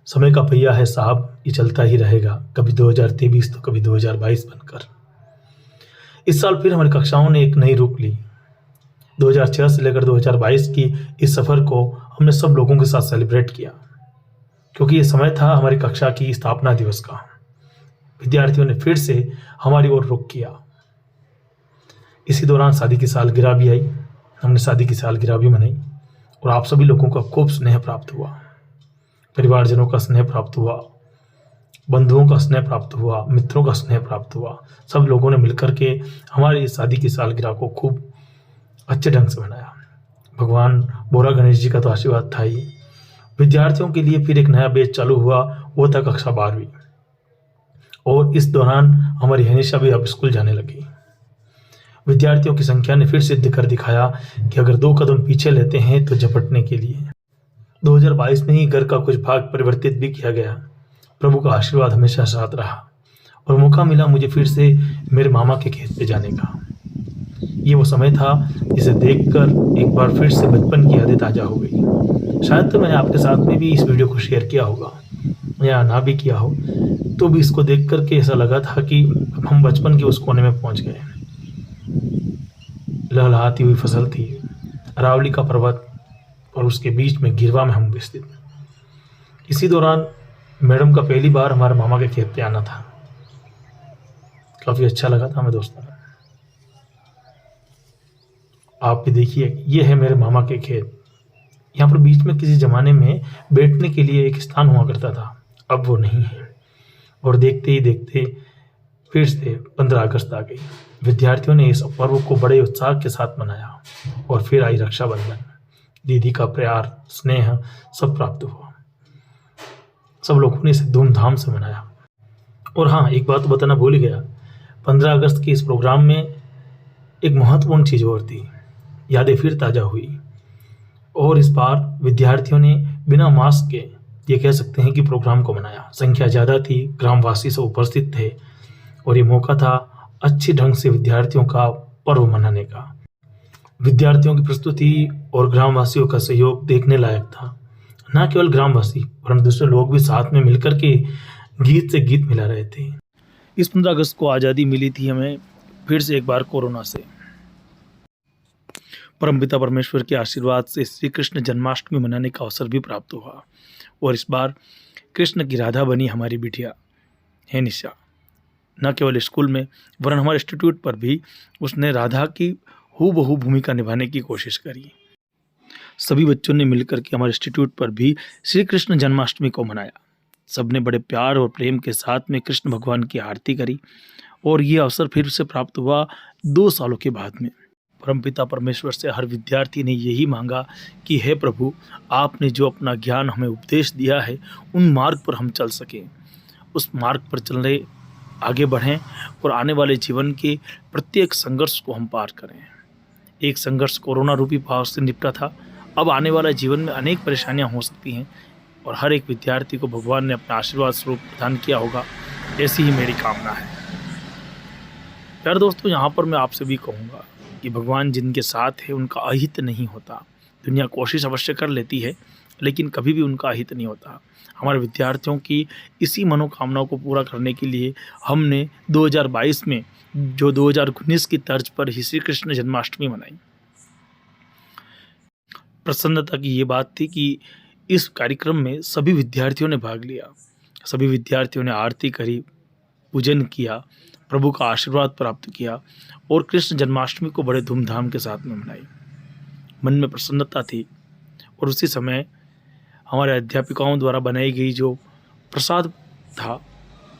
समय का पहिया है साहब, ये चलता ही रहेगा, कभी 2023 तो कभी 2022 बनकर। इस साल फिर हमारी कक्षाओं ने एक नई रूप ली। 2006 से लेकर 2022 की इस सफर को हमने सब लोगों के साथ सेलिब्रेट किया, क्योंकि ये समय था हमारी कक्षा की स्थापना दिवस का। विद्यार्थियों ने फिर से हमारी ओर रुख किया। इसी दौरान शादी की सालगिरह भी आई। हमने शादी की सालगिरह भी मनाई और आप सभी लोगों का खूब स्नेह प्राप्त हुआ। परिवारजनों का स्नेह प्राप्त हुआ, बंधुओं का स्नेह प्राप्त हुआ, मित्रों का स्नेह प्राप्त हुआ। सब लोगों ने मिलकर के हमारी इस शादी की सालगिरह को खूब अच्छे ढंग से मनाया। भगवान बोरा गणेश जी का तो आशीर्वाद था ही। विद्यार्थियों के लिए फिर एक नया बैच चालू हुआ, वो था कक्षा 12वीं। और इस दौरान हमारी हनीशा भी अब स्कूल जाने लगी। विद्यार्थियों की संख्या ने फिर सिद्ध कर दिखाया कि अगर 2 कदम पीछे लेते हैं तो झपटने के लिए। 2022 में ही घर का कुछ भाग परिवर्तित भी किया गया। प्रभु का आशीर्वाद हमेशा साथ रहा और मौका मिला मुझे फिर से मेरे मामा के खेत पे जाने का। ये वो समय था जिसे देखकर एक बार फिर से बचपन की यादें ताजा हो गई। शायद तो मैंने आपके साथ में भी इस वीडियो को शेयर किया होगा या ना भी किया हो, तो भी इसको देख करके ऐसा लगा था कि हम बचपन के उस कोने में पहुंच गए। लहलहाती हुई फसल थी, अरावली का पर्वत और उसके बीच में गिरवा में हम स्थित। इसी दौरान मैडम का पहली बार हमारे मामा के खेत पे आना था। काफी अच्छा लगा था हमें दोस्तों। आप भी देखिए, ये है मेरे मामा के खेत। यहाँ पर बीच में किसी जमाने में बैठने के लिए एक स्थान हुआ करता था, अब वो नहीं है। और देखते ही देखते फिर से 15 अगस्त आ गई। विद्यार्थियों ने इस पर्व को बड़े उत्साह के साथ मनाया और फिर आई रक्षाबंधन। दीदी का प्यार, स्नेह सब प्राप्त हुआ। सब लोगों ने इसे धूमधाम से मनाया। और हाँ, एक बात तो बताना भूल ही गया, 15 अगस्त के इस प्रोग्राम में एक महत्वपूर्ण चीज और थी। यादें फिर ताजा हुई और इस बार विद्यार्थियों ने बिना मास्क के, ये कह सकते हैं कि प्रोग्राम को मनाया। संख्या ज्यादा थी, ग्रामवासी सब उपस्थित थे और ये मौका था अच्छी ढंग से विद्यार्थियों का पर्व मनाने का। विद्यार्थियों की प्रस्तुति और ग्रामवासियों का सहयोग देखने लायक था। न केवल ग्रामवासी परंतु दूसरे लोग भी साथ में मिलकर के गीत से गीत मिला रहे थे। इस 15 अगस्त को आज़ादी मिली थी हमें फिर से एक बार कोरोना से। परमपिता परमेश्वर के आशीर्वाद से श्री कृष्ण जन्माष्टमी मनाने का अवसर भी प्राप्त हुआ और इस बार कृष्ण की राधा बनी हमारी बिटिया है निशा। न केवल स्कूल में वरन हमारे इंस्टीट्यूट पर भी उसने राधा की हूबहू भूमिका निभाने की कोशिश करी। सभी बच्चों ने मिलकर के हमारे इंस्टीट्यूट पर भी श्री कृष्ण जन्माष्टमी को मनाया। सबने बड़े प्यार और प्रेम के साथ में कृष्ण भगवान की आरती करी और ये अवसर फिर से प्राप्त हुआ 2 सालों के बाद में। परमपिता परमेश्वर से हर विद्यार्थी ने यही मांगा कि हे प्रभु, आपने जो अपना ज्ञान हमें उपदेश दिया है उन मार्ग पर हम चल सकें, उस मार्ग पर चलने आगे बढ़ें और आने वाले जीवन के प्रत्येक संघर्ष को हम पार करें। एक संघर्ष कोरोना रूपी भाव से निपटा था, अब आने वाला जीवन में अनेक परेशानियां हो सकती हैं और हर एक विद्यार्थी को भगवान ने अपना आशीर्वाद स्वरूप प्रदान किया होगा, ऐसी ही मेरी कामना है। प्यारे दोस्तों, यहाँ पर मैं आपसे भी कहूँगा कि भगवान जिनके साथ है उनका अहित नहीं होता। दुनिया कोशिश अवश्य कर लेती है लेकिन कभी भी उनका अहित नहीं होता। हमारे विद्यार्थियों की इसी मनोकामनाओं को पूरा करने के लिए हमने 2022 में जो 2019 की तर्ज पर ही श्री कृष्ण जन्माष्टमी मनाई। प्रसन्नता की ये बात थी कि इस कार्यक्रम में सभी विद्यार्थियों ने भाग लिया। सभी विद्यार्थियों ने आरती करी, पूजन किया, प्रभु का आशीर्वाद प्राप्त किया और कृष्ण जन्माष्टमी को बड़े धूमधाम के साथ में मनाई। मन में प्रसन्नता थी और उसी समय हमारे अध्यापिकाओं द्वारा बनाई गई जो प्रसाद था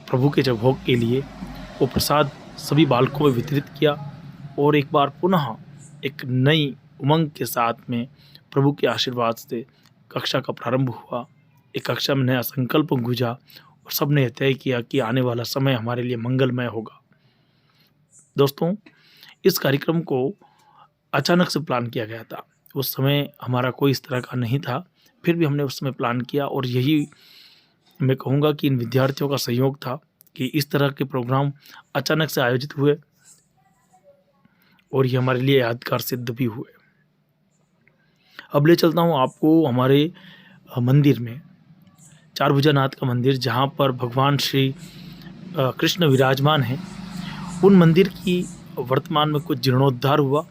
प्रभु के जब भोग के लिए, वो प्रसाद सभी बालकों में वितरित किया और एक बार पुनः एक नई उमंग के साथ में प्रभु के आशीर्वाद से कक्षा का प्रारंभ हुआ। एक कक्षा में नया संकल्प गूंजा और सबने तय किया कि आने वाला समय हमारे लिए मंगलमय होगा। दोस्तों, इस कार्यक्रम को अचानक से प्लान किया गया था। उस समय हमारा कोई इस तरह का नहीं था, फिर भी हमने उस समय प्लान किया और यही मैं कहूँगा कि इन विद्यार्थियों का सहयोग था कि इस तरह के प्रोग्राम अचानक से आयोजित हुए और ये हमारे लिए यादगार सिद्ध भी हुए। अब ले चलता हूँ आपको हमारे मंदिर में। चारभुजानाथ का मंदिर जहाँ पर भगवान श्री कृष्ण विराजमान हैं, उन मंदिर की वर्तमान में कुछ जीर्णोद्धार हुआ,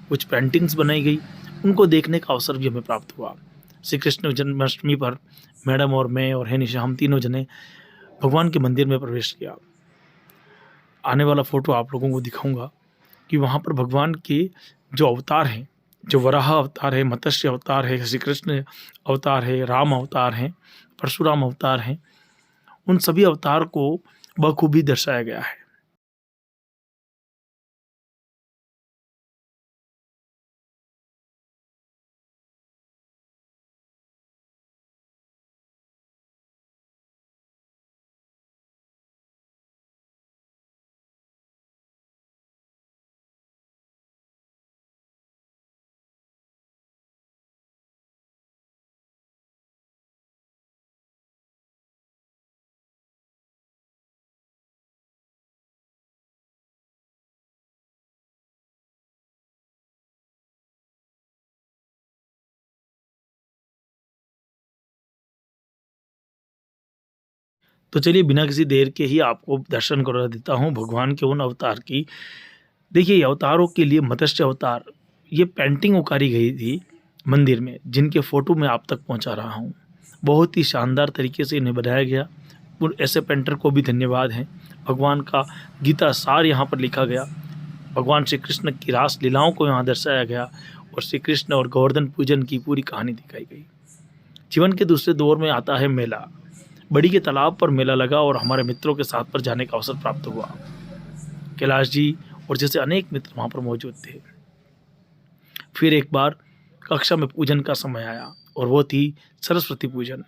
कुछ पेंटिंग्स बनाई गई, उनको देखने का अवसर भी हमें प्राप्त हुआ। श्री कृष्ण जन्माष्टमी पर मैडम और मैं और निशा, हम तीनों जने भगवान के मंदिर में प्रवेश किया। आने वाला फ़ोटो आप लोगों को दिखाऊंगा कि वहाँ पर भगवान के जो अवतार हैं, जो वराह अवतार है, मत्स्य अवतार है, श्री कृष्ण अवतार है, राम अवतार हैं, परशुराम अवतार हैं, उन सभी अवतार को बखूबी दर्शाया गया है। तो चलिए बिना किसी देर के ही आपको दर्शन करा देता हूँ भगवान के उन अवतार की। देखिए, अवतारों के लिए मत्स्य अवतार, ये पेंटिंग उतारी गई थी मंदिर में, जिनके फ़ोटो मैं आप तक पहुँचा रहा हूँ। बहुत ही शानदार तरीके से इन्हें बनाया गया। उन ऐसे पेंटर को भी धन्यवाद है। भगवान का गीता सार यहाँ पर लिखा गया, भगवान श्री कृष्ण की रास लीलाओं को यहाँ दर्शाया गया और श्री कृष्ण और गोवर्धन पूजन की पूरी कहानी दिखाई गई। जीवन के दूसरे दौर में आता है मेला। बड़ी के तालाब पर मेला लगा और हमारे मित्रों के साथ पर जाने का अवसर प्राप्त हुआ। कैलाश जी और जैसे अनेक मित्र वहाँ पर मौजूद थे। फिर एक बार कक्षा में पूजन का समय आया और वो थी सरस्वती पूजन।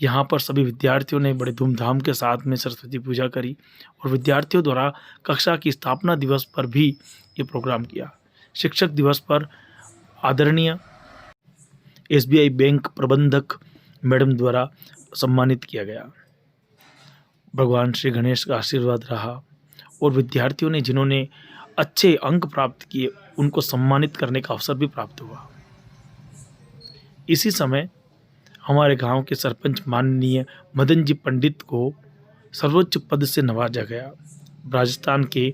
यहाँ पर सभी विद्यार्थियों ने बड़े धूमधाम के साथ में सरस्वती पूजा करी और विद्यार्थियों द्वारा कक्षा की स्थापना दिवस पर भी ये प्रोग्राम किया। शिक्षक दिवस पर आदरणीय SBI बैंक प्रबंधक मैडम द्वारा सम्मानित किया गया। भगवान श्री गणेश का आशीर्वाद रहा और विद्यार्थियों ने जिन्होंने अच्छे अंक प्राप्त किए उनको सम्मानित करने का अवसर भी प्राप्त हुआ। इसी समय हमारे गांव के सरपंच माननीय मदन जी पंडित को सर्वोच्च पद से नवाजा गया। राजस्थान के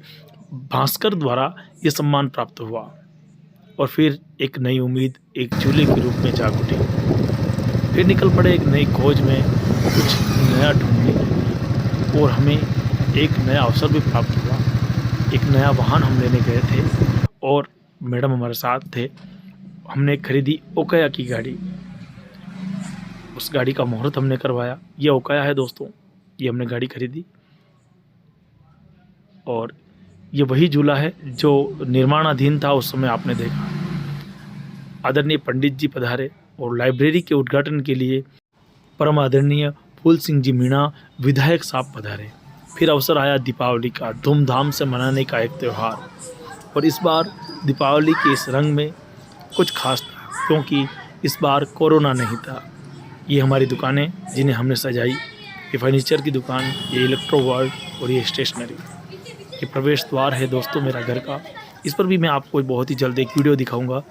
भास्कर द्वारा ये सम्मान प्राप्त हुआ और फिर एक नई उम्मीद एक चूल्हे के रूप में जाग उठी। फिर निकल पड़े एक नई खोज में कुछ नया ढूंढने के लिए और हमें एक नया अवसर भी प्राप्त हुआ। एक नया वाहन हम लेने गए थे और मैडम हमारे साथ थे। हमने खरीदी ओकाया की गाड़ी। उस गाड़ी का मुहूर्त हमने करवाया। ये ओकाया है दोस्तों, ये हमने गाड़ी खरीदी और ये वही झूला है जो निर्माणाधीन था उस समय आपने देखा। आदरणीय पंडित जी पधारे और लाइब्रेरी के उद्घाटन के लिए परम आदरणीय फूल सिंह जी मीणा विधायक साहब पधारे। फिर अवसर आया दीपावली का, धूमधाम से मनाने का एक त्यौहार। और इस बार दीपावली के इस रंग में कुछ खास था क्योंकि इस बार कोरोना नहीं था। ये हमारी दुकानें जिन्हें हमने सजाई, ये फर्नीचर की दुकान, ये इलेक्ट्रो वर्ल्ड और ये स्टेशनरी, ये प्रवेश द्वार है दोस्तों मेरा घर का। इस पर भी मैं आपको बहुत ही जल्द एक वीडियो दिखाऊंगा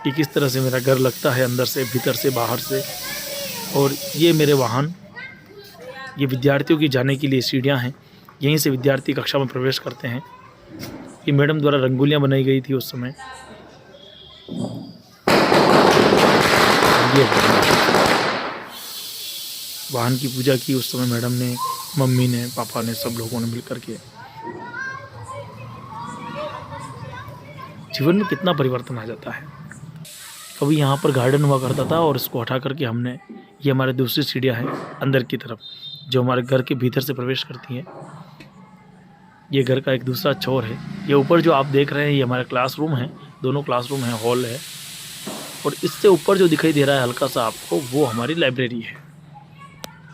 कि किस तरह से मेरा घर लगता है, अंदर से, भीतर से, बाहर से। और ये मेरे वाहन, ये विद्यार्थियों की जाने के लिए सीढ़ियाँ हैं, यहीं से विद्यार्थी कक्षा में प्रवेश करते हैं। ये मैडम द्वारा रंगोलियाँ बनाई गई थी उस समय। ये वाहन की पूजा की उस समय मैडम ने, मम्मी ने, पापा ने, सब लोगों ने मिलकर के। जीवन में कितना परिवर्तन आ जाता है। कभी यहाँ पर गार्डन हुआ करता था और इसको हटा करके हमने, ये हमारे दूसरी सीढ़ियाँ हैं अंदर की तरफ जो हमारे घर के भीतर से प्रवेश करती हैं। ये घर का एक दूसरा छोर है। ये ऊपर जो आप देख रहे हैं ये हमारे क्लासरूम है, दोनों क्लासरूम हैं, हॉल है। और इससे ऊपर जो दिखाई दे रहा है हल्का सा आपको, वो हमारी लाइब्रेरी है।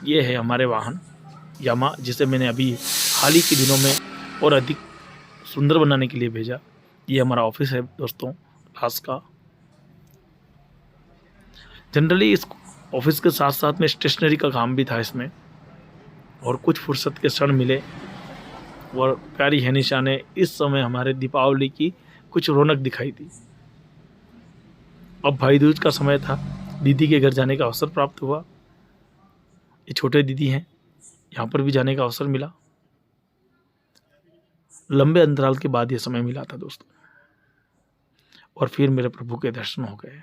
ये है हमारे वाहन यामा, जिसे मैंने अभी हाल ही के दिनों में और अधिक सुंदर बनाने के लिए भेजा। ये हमारा ऑफिस है दोस्तों, क्लास का। जनरली इस ऑफिस के साथ साथ में स्टेशनरी का काम भी था इसमें, और कुछ फुर्सत के क्षण मिले और प्यारी निशा ने इस समय हमारे दीपावली की कुछ रौनक दिखाई दी। अब भाई दूज का समय था, दीदी के घर जाने का अवसर प्राप्त हुआ। ये छोटे दीदी हैं, यहाँ पर भी जाने का अवसर मिला। लंबे अंतराल के बाद ये समय मिला था दोस्तों, और फिर मेरे प्रभु के दर्शन हो गए।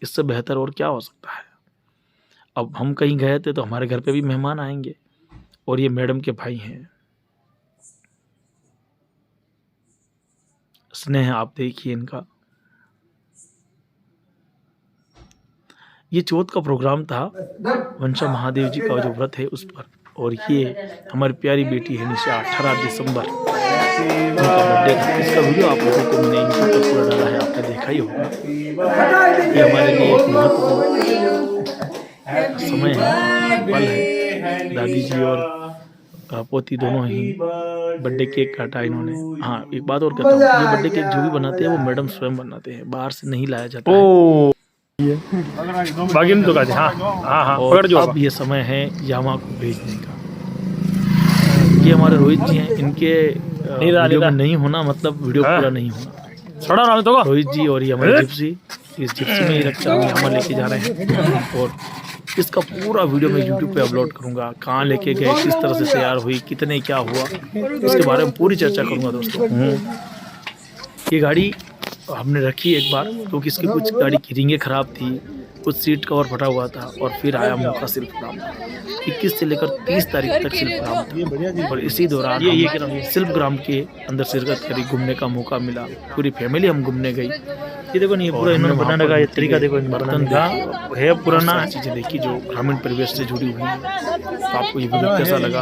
इससे बेहतर और क्या हो सकता है। अब हम कहीं गए थे तो हमारे घर पे भी मेहमान आएंगे, और ये मैडम के भाई हैं। स्नेह आप देखिए इनका। ये चौथ का प्रोग्राम था वंशा महादेव जी का जो व्रत है उस पर, और ये हमारी प्यारी बेटी है निशा 18 दिसंबर उनका बर्थडे था। इसका वीडियो आप लोगों को मैंने यूट्यूब पर पूरा डाला है, आपने देखा ही होगा। ये हमारे लिए एक महत्वपूर्ण समय है, पल है। दादी जी और पोती दोनों ही बर्थडे केक काटा इन्होंने। हाँ, एक बात और कहता हूँ, ये बर्थडे केक जो भी बनाते हैं वो मैडम स्वयं बनाते हैं, बाहर से नहीं लाया जाता है। और अब ये समय है यामा को भेजने का। ये हमारे रोहित जी हैं, इनके वीडियो में नहीं होना मतलब वीडियो पूरा नहीं होना। रोहित जी और ये हमारी जिप्सी, इस जिप्सी में ही रक्षा यामा लेके जा रहे हैं, और इसका पूरा वीडियो मैं यूट्यूब पे अपलोड करूंगा। कहाँ लेके गए, किस तरह से तैयार हुई, कितने क्या हुआ, इसके बारे में पूरी चर्चा करूंगा दोस्तों। ये गाड़ी हमने रखी एक बार, क्योंकि इसकी कुछ गाड़ी की रिंगें खराब थी, कुछ सीट कवर फटा हुआ था, और फिर आया मौका सिर्फ ग्राम। 21 से लेकर 30 तारीख तक सिर्फ ग्राम था, और इसी दौरान सिर्फ ग्राम के अंदर शिरकत करी, घूमने का मौका मिला। पूरी फैमिली हम घूमने गई। ये देखो नहीं, पूरा इन्होंने बनाने का ये तरीका देखो, बर्तन है पुराना चीजें देखी जो ग्रामीण परिवेश से जुड़ी हुई है। तो आपको ये वीडियो कैसा लगा?